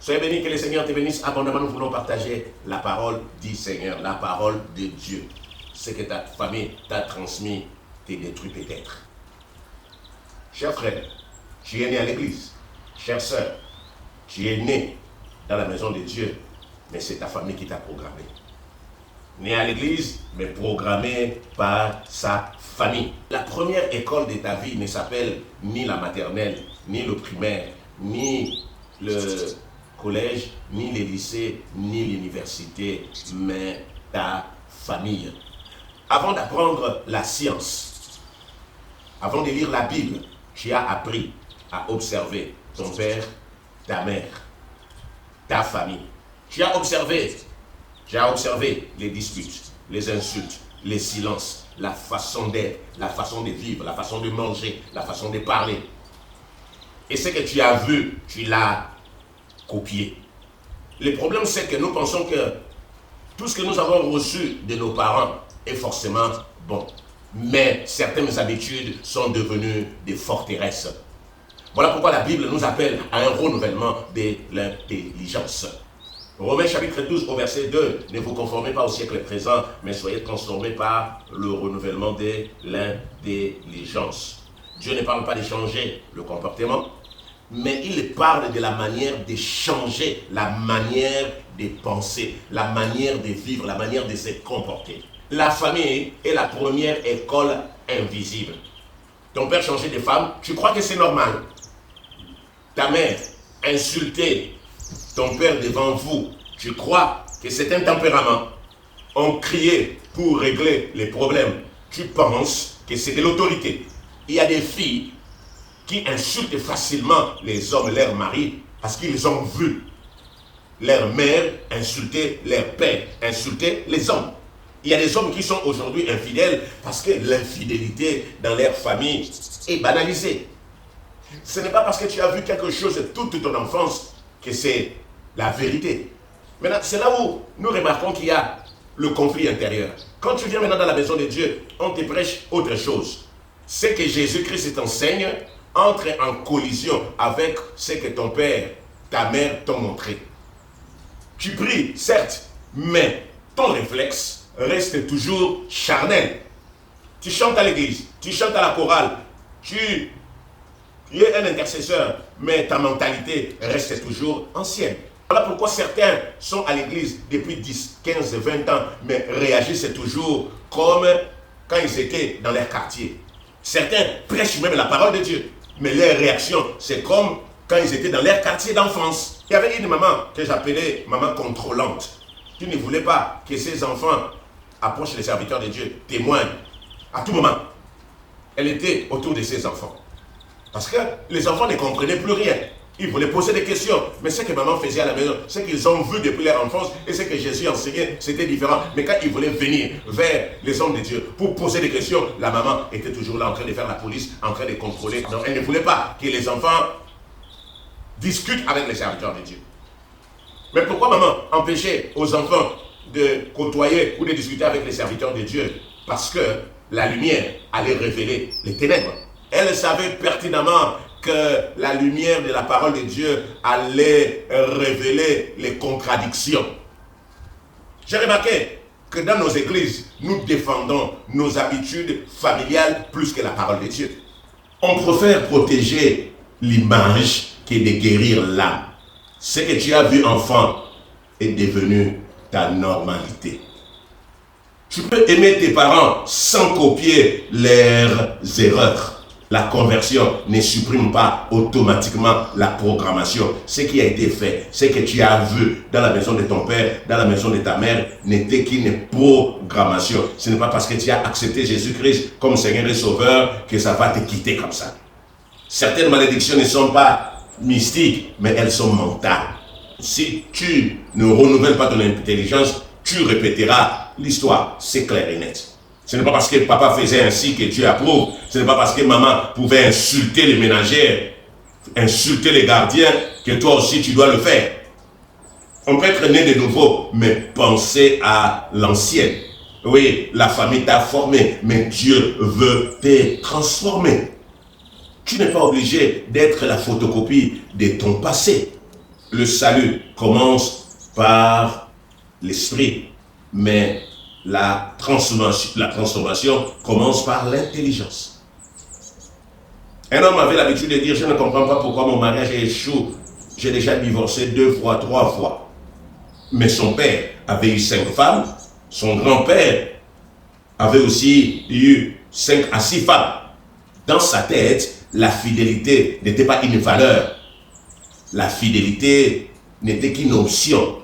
Soyez bénis, que le Seigneur te bénisse abondamment. Nous voulons partager la parole du Seigneur, la parole de Dieu. Ce que ta famille t'a transmis te détruit peut-être. Cher frère, tu es né à l'église. Chère sœur, tu es né dans la maison de Dieu, mais c'est ta famille qui t'a programmé. Né à l'église, mais programmé par sa famille. La première école de ta vie ne s'appelle ni la maternelle, ni le primaire, ni le collège, ni le lycée, ni l'université, mais ta famille. Avant d'apprendre la science, avant de lire la Bible, tu as appris à observer ton père, ta mère, ta famille. Tu as observé les disputes, les insultes, les silences, la façon d'être, la façon de vivre, la façon de manger, la façon de parler. Et ce que tu as vu, tu l'as copié. Le problème, c'est que nous pensons que tout ce que nous avons reçu de nos parents est forcément bon. Mais certaines habitudes sont devenues des forteresses. Voilà pourquoi la Bible nous appelle à un renouvellement de l'intelligence. Romains chapitre 12 au verset 2, ne vous conformez pas au siècle présent, mais soyez transformés par le renouvellement de l'intelligence. Dieu ne parle pas de changer le comportement, mais il parle de la manière de changer, la manière de penser, la manière de vivre, la manière de se comporter. La famille est la première école invisible. Ton père changeait de femme, tu crois que c'est normal. Ta mère insultait ton père devant vous, tu crois que c'est un tempérament. On criait pour régler les problèmes, tu penses que c'est de l'autorité. Il y a des filles qui insultent facilement les hommes, leurs maris, parce qu'ils ont vu leur mère insulter leur père, insulter les hommes. Il y a des hommes qui sont aujourd'hui infidèles parce que l'infidélité dans leur famille est banalisée. Ce n'est pas parce que tu as vu quelque chose toute ton enfance que c'est la vérité. Maintenant, c'est là où nous remarquons qu'il y a le conflit intérieur. Quand tu viens maintenant dans la maison de Dieu, on te prêche autre chose. Ce que Jésus-Christ t'enseigne entre en collision avec ce que ton père, ta mère t'ont montré. Tu pries, certes, mais ton réflexe reste toujours charnel. Tu chantes à l'église, tu chantes à la chorale, tu es un intercesseur, mais ta mentalité reste toujours ancienne. Voilà pourquoi certains sont à l'église depuis 10, 15, 20 ans, mais réagissent toujours comme quand ils étaient dans leur quartier. Certains prêchent même la parole de Dieu, mais leur réaction, c'est comme quand ils étaient dans leur quartier d'enfance. Il y avait une maman que j'appelais maman contrôlante, qui ne voulait pas que ses enfants approchent les serviteurs de Dieu, témoignent à tout moment. Elle était autour de ses enfants. Parce que les enfants ne comprenaient plus rien. Ils voulaient poser des questions. Mais ce que maman faisait à la maison, ce qu'ils ont vu depuis leur enfance et ce que Jésus enseignait, c'était différent. Mais quand ils voulaient venir vers les hommes de Dieu pour poser des questions, la maman était toujours là en train de faire la police, en train de contrôler. Donc elle ne voulait pas que les enfants discutent avec les serviteurs de Dieu. Mais pourquoi maman empêchait aux enfants de côtoyer ou de discuter avec les serviteurs de Dieu? Parce que la lumière allait révéler les ténèbres. Elle savait pertinemment que la lumière de la parole de Dieu allait révéler les contradictions. J'ai remarqué que dans nos églises, nous défendons nos habitudes familiales plus que la parole de Dieu. On préfère protéger l'image que de guérir l'âme. Ce que tu as vu enfant est devenu ta normalité. Tu peux aimer tes parents sans copier leurs erreurs. La conversion ne supprime pas automatiquement la programmation. Ce qui a été fait, ce que tu as vu dans la maison de ton père, dans la maison de ta mère, n'était qu'une programmation. Ce n'est pas parce que tu as accepté Jésus-Christ comme Seigneur et Sauveur que ça va te quitter comme ça. Certaines malédictions ne sont pas mystiques, mais elles sont mentales. Si tu ne renouvelles pas ton intelligence, tu répéteras l'histoire. C'est clair et net. Ce n'est pas parce que papa faisait ainsi que Dieu approuve. Ce n'est pas parce que maman pouvait insulter les ménagères, insulter les gardiens, que toi aussi tu dois le faire. On peut être né de nouveau, mais penser à l'ancienne. Oui, la famille t'a formé, mais Dieu veut te transformer. Tu n'es pas obligé d'être la photocopie de ton passé. le salut commence par l'esprit, mais la transformation commence par l'intelligence. Un homme avait l'habitude de dire, je ne comprends pas pourquoi mon mariage échoue. J'ai déjà divorcé 2 fois, 3 fois. Mais son père avait eu 5 femmes, son grand-père avait aussi eu 5 à 6 femmes. Dans sa tête, la fidélité n'était pas une valeur. La fidélité n'était qu'une option.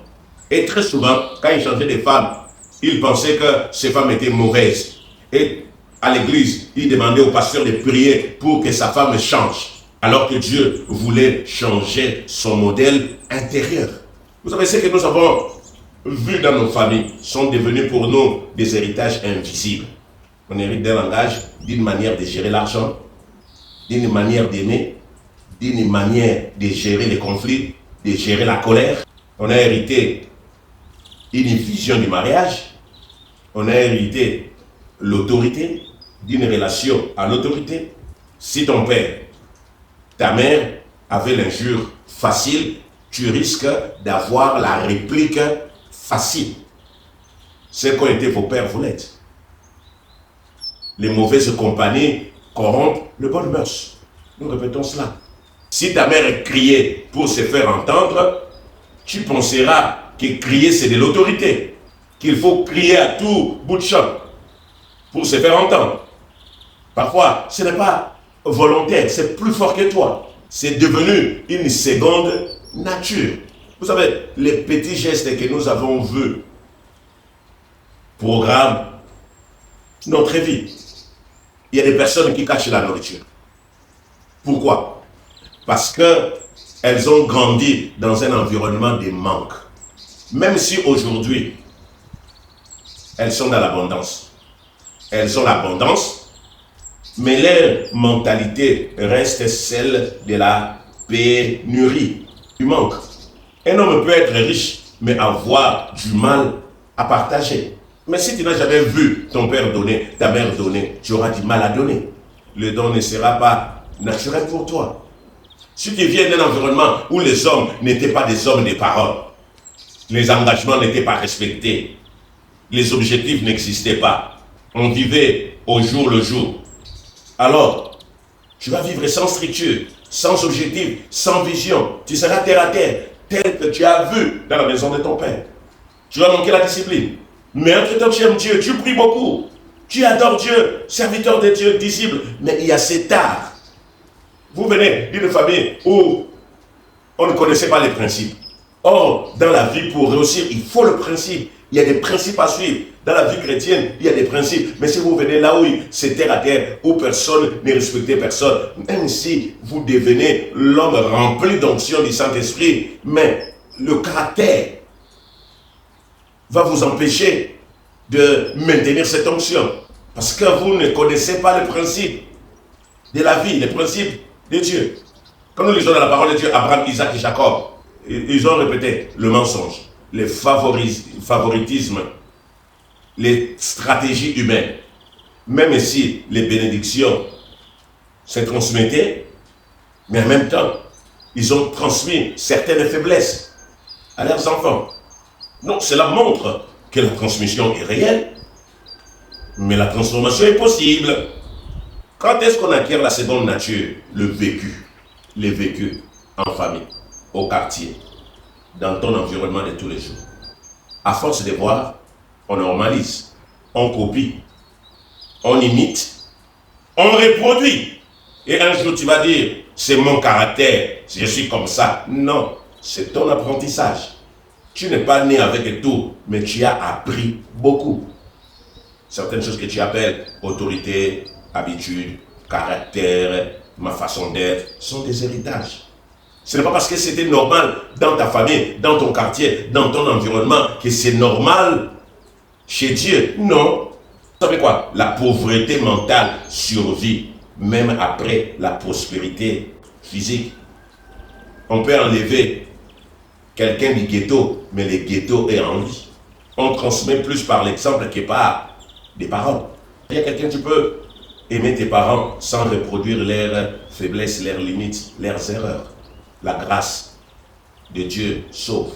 Et très souvent, quand il changeait de femmes, il pensait que ces femmes étaient mauvaises. Et à l'église, il demandait au pasteur de prier pour que sa femme change. Alors que Dieu voulait changer son modèle intérieur. Vous savez, ce que nous avons vu dans nos familles sont devenus pour nous des héritages invisibles. On hérite d'un langage, d'une manière de gérer l'argent, d'une manière d'aimer, d'une manière de gérer les conflits, de gérer la colère. On a hérité une vision du mariage. On a hérité l'autorité, d'une relation à l'autorité. Si ton père, ta mère avait l'injure facile, tu risques d'avoir la réplique facile. C'est qu'ont été vos pères, vous l'êtes. Les mauvaises compagnies corrompent le bon mœurs. Nous répétons cela. Si ta mère criait pour se faire entendre, tu penseras que crier c'est de l'autorité, qu'il faut crier à tout bout de champ pour se faire entendre. Parfois, ce n'est pas volontaire, c'est plus fort que toi. C'est devenu une seconde nature. Vous savez, les petits gestes que nous avons vus programment notre vie. Il y a des personnes qui cachent la nourriture. Pourquoi? Parce qu'elles ont grandi dans un environnement de manque. Même si aujourd'hui, elles sont dans l'abondance. Elles ont l'abondance, mais leur mentalité reste celle de la pénurie, du manque. Un homme peut être riche, mais avoir du mal à partager. Mais si tu n'as jamais vu ton père donner, ta mère donner, tu auras du mal à donner. Le don ne sera pas naturel pour toi. Si tu viens d'un environnement où les hommes n'étaient pas des hommes de parole, les engagements n'étaient pas respectés, les objectifs n'existaient pas, on vivait au jour le jour, alors tu vas vivre sans structure, sans objectif, sans vision. Tu seras terre à terre, tel que tu as vu dans la maison de ton père. Tu vas manquer la discipline. Mais entre-temps, tu aimes Dieu, tu pries beaucoup, tu adores Dieu, serviteur de Dieu, disciple. Mais il y a cet art. Vous venez d'une famille où on ne connaissait pas les principes. Or, dans la vie, pour réussir, il faut le principe. Il y a des principes à suivre. Dans la vie chrétienne, il y a des principes. Mais si vous venez là où c'est terre à terre, où personne ne respecte personne, même si vous devenez l'homme rempli d'onction du Saint-Esprit, mais le caractère va vous empêcher de maintenir cette onction. Parce que vous ne connaissez pas le principe de la vie, les principes de Dieu. Quand nous lisons dans la parole de Dieu, Abraham, Isaac et Jacob, ils ont répété le mensonge, le favoritisme, les stratégies humaines. Même si les bénédictions se transmettaient, mais en même temps, ils ont transmis certaines faiblesses à leurs enfants. Donc cela montre que la transmission est réelle, mais la transformation est possible. Quand est-ce qu'on acquiert la seconde nature? Le vécu. Les vécus en famille, au quartier, dans ton environnement de tous les jours. À force de voir, on normalise, on copie, on imite, on reproduit. Et un jour tu vas dire, c'est mon caractère, je suis comme ça. Non, c'est ton apprentissage. Tu n'es pas né avec tout, mais tu as appris beaucoup. Certaines choses que tu appelles autorité, habitude, caractère, ma façon d'être, sont des héritages. Ce n'est pas parce que c'était normal dans ta famille, dans ton quartier, dans ton environnement, que c'est normal chez Dieu. Non. Vous savez quoi? La pauvreté mentale survit même après la prospérité physique. On peut enlever quelqu'un du ghetto, mais le ghetto est en lui. On transmet plus par l'exemple que par des paroles. Il y a quelqu'un, tu peux aimer tes parents sans reproduire leurs faiblesses, leurs limites, leurs erreurs. La grâce de Dieu sauve.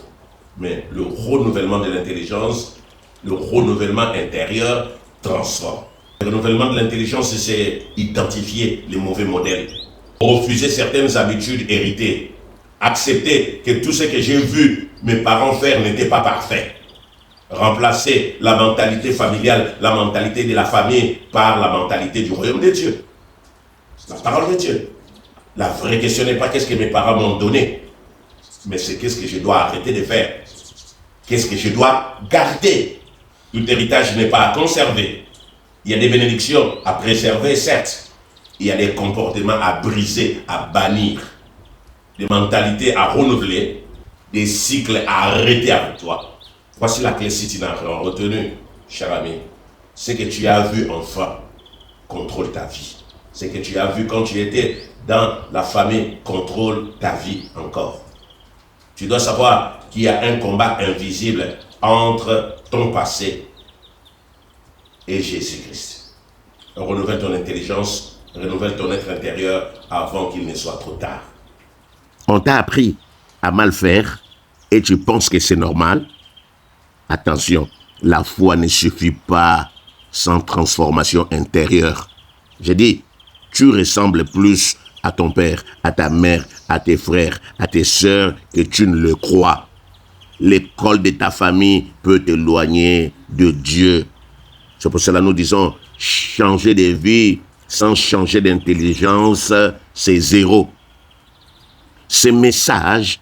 Mais le renouvellement de l'intelligence, le renouvellement intérieur transforme. Le renouvellement de l'intelligence, c'est identifier les mauvais modèles, refuser certaines habitudes héritées, accepter que tout ce que j'ai vu mes parents faire n'était pas parfait, remplacer la mentalité familiale, la mentalité de la famille par la mentalité du royaume de Dieu. C'est la parole de Dieu. La vraie question n'est pas qu'est-ce que mes parents m'ont donné, mais c'est qu'est-ce que je dois arrêter de faire. Qu'est-ce que je dois garder. Tout héritage n'est pas à conserver. Il y a des bénédictions à préserver, certes. Il y a des comportements à briser, à bannir. Des mentalités à renouveler, des cycles à arrêter avec toi. Voici la clé si tu n'as rien retenu, cher ami. Ce que tu as vu enfant contrôle ta vie. Ce que tu as vu quand tu étais dans la famille contrôle ta vie encore. Tu dois savoir qu'il y a un combat invisible entre ton passé et Jésus-Christ. Renouvelle ton intelligence, renouvelle ton être intérieur avant qu'il ne soit trop tard. On t'a appris à mal faire et tu penses que c'est normal. Attention, la foi ne suffit pas sans transformation intérieure. J'ai dit, tu ressembles plus à ton père, à ta mère, à tes frères, à tes sœurs que tu ne le crois. L'école de ta famille peut t'éloigner de Dieu. C'est pour cela que nous disons, changer de vie sans changer d'intelligence, c'est zéro. Ces messages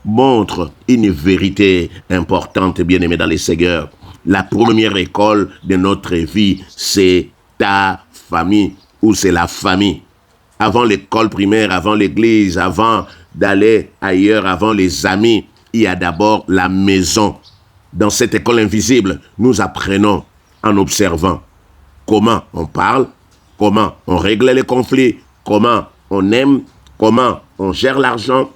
montrent une vérité importante, bien-aimés dans les Seigneurs. La première école de notre vie, c'est ta famille ou c'est la famille. Avant l'école primaire, avant l'église, avant d'aller ailleurs, avant les amis, il y a d'abord la maison. Dans cette école invisible, nous apprenons en observant comment on parle, comment on règle les conflits, comment on aime, comment on gère l'argent,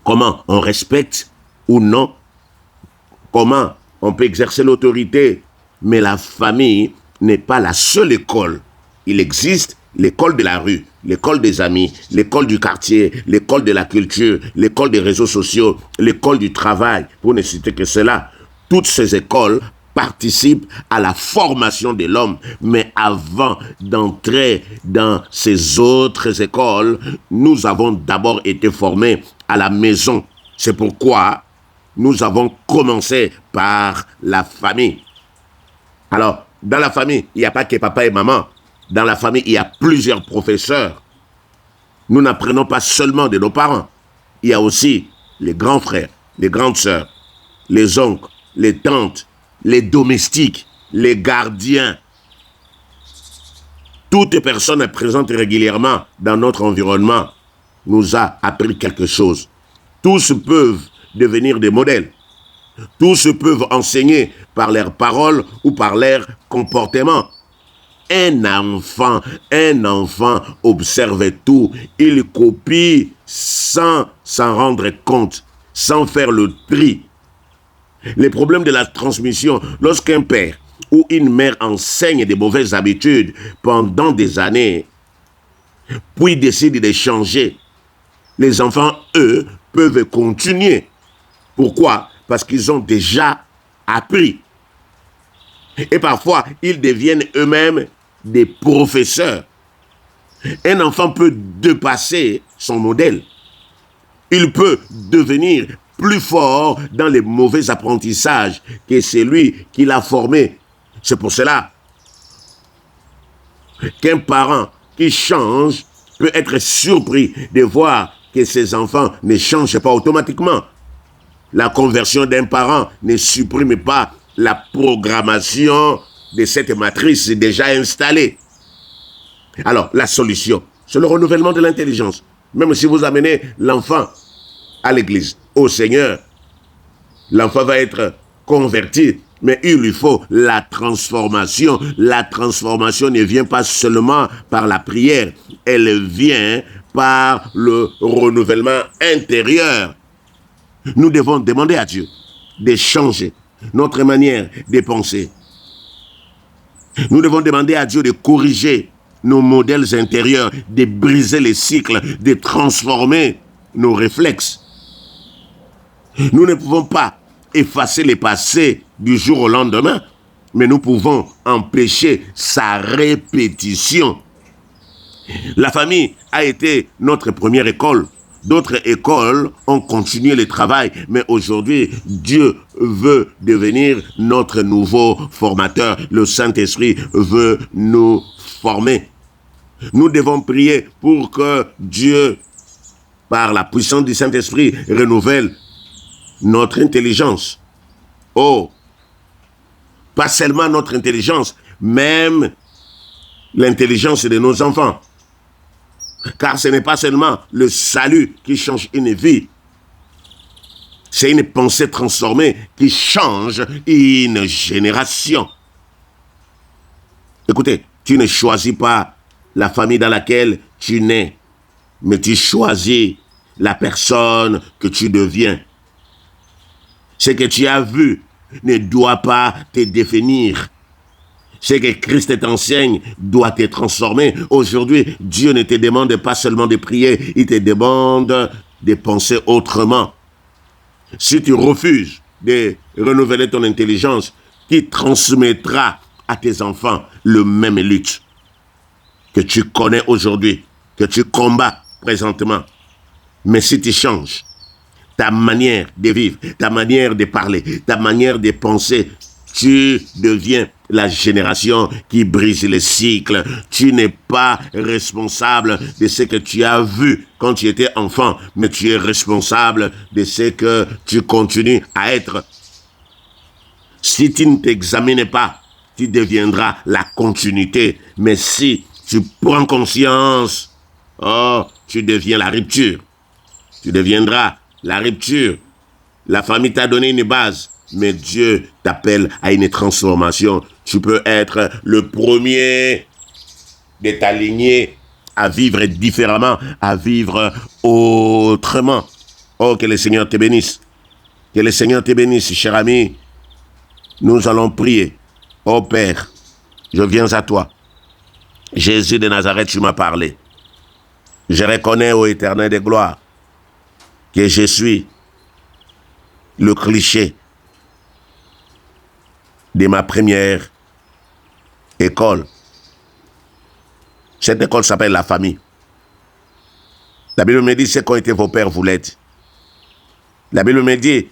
comment on respecte ou non, comment on peut exercer l'autorité. Mais la famille n'est pas la seule école. Il existe l'école de la rue, l'école des amis, l'école du quartier, l'école de la culture, l'école des réseaux sociaux, l'école du travail, pour ne citer que cela. Toutes ces écoles participent à la formation de l'homme. Mais avant d'entrer dans ces autres écoles, nous avons d'abord été formés à la maison. C'est pourquoi nous avons commencé par la famille. Alors, dans la famille, il n'y a pas que papa et maman. Dans la famille, il y a plusieurs professeurs. Nous n'apprenons pas seulement de nos parents. Il y a aussi les grands frères, les grandes sœurs, les oncles, les tantes, les domestiques, les gardiens. Toute personne présente régulièrement dans notre environnement nous a appris quelque chose. Tous peuvent devenir des modèles. Tous peuvent enseigner par leurs paroles ou par leur comportement. Un enfant observe tout. Il copie sans s'en rendre compte, sans faire le tri. Les problèmes de la transmission, lorsqu'un père ou une mère enseigne des mauvaises habitudes pendant des années, puis décide de changer, les enfants, eux, peuvent continuer. Pourquoi? Parce qu'ils ont déjà appris. Et parfois, ils deviennent eux-mêmes des professeurs. Un enfant peut dépasser son modèle. Il peut devenir plus fort dans les mauvais apprentissages que celui qui l'a formé. C'est pour cela qu'un parent qui change peut être surpris de voir que ses enfants ne changent pas automatiquement. La conversion d'un parent ne supprime pas la programmation de cette matrice déjà installée. Alors, la solution, c'est le renouvellement de l'intelligence. Même si vous amenez l'enfant à l'église, au Seigneur, l'enfant va être converti, mais il lui faut la transformation. La transformation ne vient pas seulement par la prière, elle vient par le renouvellement intérieur. Nous devons demander à Dieu de changer notre manière de penser. Nous devons demander à Dieu de corriger nos modèles intérieurs, de briser les cycles, de transformer nos réflexes. Nous ne pouvons pas effacer le passé du jour au lendemain, mais nous pouvons empêcher sa répétition. La famille a été notre première école. D'autres écoles ont continué le travail, mais aujourd'hui, Dieu veut devenir notre nouveau formateur. Le Saint-Esprit veut nous former. Nous devons prier pour que Dieu, par la puissance du Saint-Esprit, renouvelle notre intelligence. Oh, pas seulement notre intelligence, même l'intelligence de nos enfants. Car ce n'est pas seulement le salut qui change une vie, c'est une pensée transformée qui change une génération. Écoutez, tu ne choisis pas la famille dans laquelle tu nais, mais tu choisis la personne que tu deviens. Ce que tu as vu ne doit pas te définir. Ce que Christ t'enseigne doit te transformer. Aujourd'hui, Dieu ne te demande pas seulement de prier, il te demande de penser autrement. Si tu refuses de renouveler ton intelligence, qui transmettra à tes enfants le même lutte que tu connais aujourd'hui, que tu combats présentement. Mais si tu changes ta manière de vivre, ta manière de parler, ta manière de penser, tu deviens la génération qui brise les cycles. Tu n'es pas responsable de ce que tu as vu quand tu étais enfant, mais tu es responsable de ce que tu continues à être. Si tu ne t'examines pas, tu deviendras la continuité. Mais si tu prends conscience, oh, tu deviens la rupture. Tu deviendras la rupture. La famille t'a donné une base, mais Dieu t'appelle à une transformation. Tu peux être le premier de ta lignée à vivre différemment, à vivre autrement. Oh, que le Seigneur te bénisse. Que le Seigneur te bénisse, cher ami. Nous allons prier. Oh Père, je viens à toi. Jésus de Nazareth, tu m'as parlé. Je reconnais, ô Éternel de gloire, que je suis le cliché de ma première école. Cette école s'appelle la famille. La Bible me dit ce qu'ont été vos pères, vous l'êtes. La Bible me dit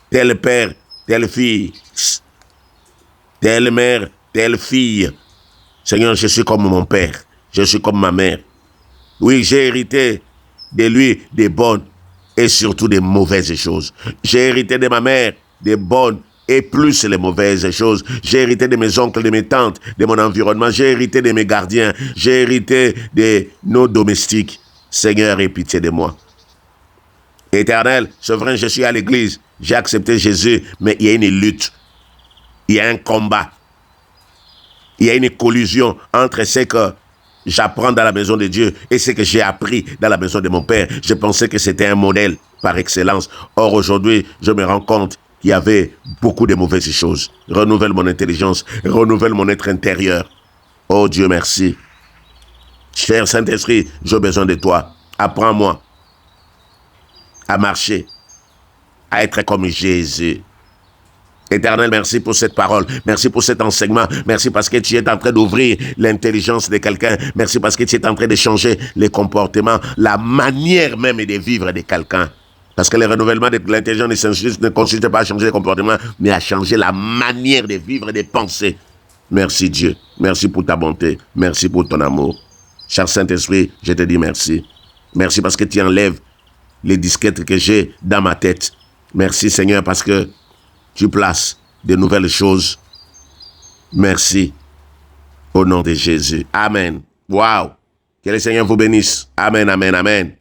tel père, telle fille, telle mère, telle fille. Seigneur, je suis comme mon père, je suis comme ma mère. Oui, j'ai hérité de lui des bonnes et surtout des mauvaises choses. J'ai hérité de ma mère des bonnes et plus les mauvaises choses. J'ai hérité de mes oncles, de mes tantes, de mon environnement. J'ai hérité de mes gardiens. J'ai hérité de nos domestiques. Seigneur, aie pitié de moi. Éternel, souverain, je suis à l'église. J'ai accepté Jésus, mais il y a une lutte. Il y a un combat. Il y a une collision entre ce que j'apprends dans la maison de Dieu et ce que j'ai appris dans la maison de mon père. Je pensais que c'était un modèle par excellence. Or, aujourd'hui, je me rends compte qu'il y avait beaucoup de mauvaises choses. Renouvelle mon intelligence, renouvelle mon être intérieur. Oh Dieu, merci. Cher Saint-Esprit, j'ai besoin de toi. Apprends-moi à marcher, à être comme Jésus. Éternel, merci pour cette parole. Merci pour cet enseignement. Merci parce que tu es en train d'ouvrir l'intelligence de quelqu'un. Merci parce que tu es en train de changer les comportements, la manière même de vivre de quelqu'un. Parce que le renouvellement de l'intelligence ne consiste pas à changer les comportements, mais à changer la manière de vivre et de penser. Merci Dieu. Merci pour ta bonté. Merci pour ton amour. Cher Saint-Esprit, je te dis merci. Merci parce que tu enlèves les disquettes que j'ai dans ma tête. Merci Seigneur parce que tu places de nouvelles choses. Merci. Au nom de Jésus. Amen. Wow. Que le Seigneur vous bénisse. Amen, amen, amen.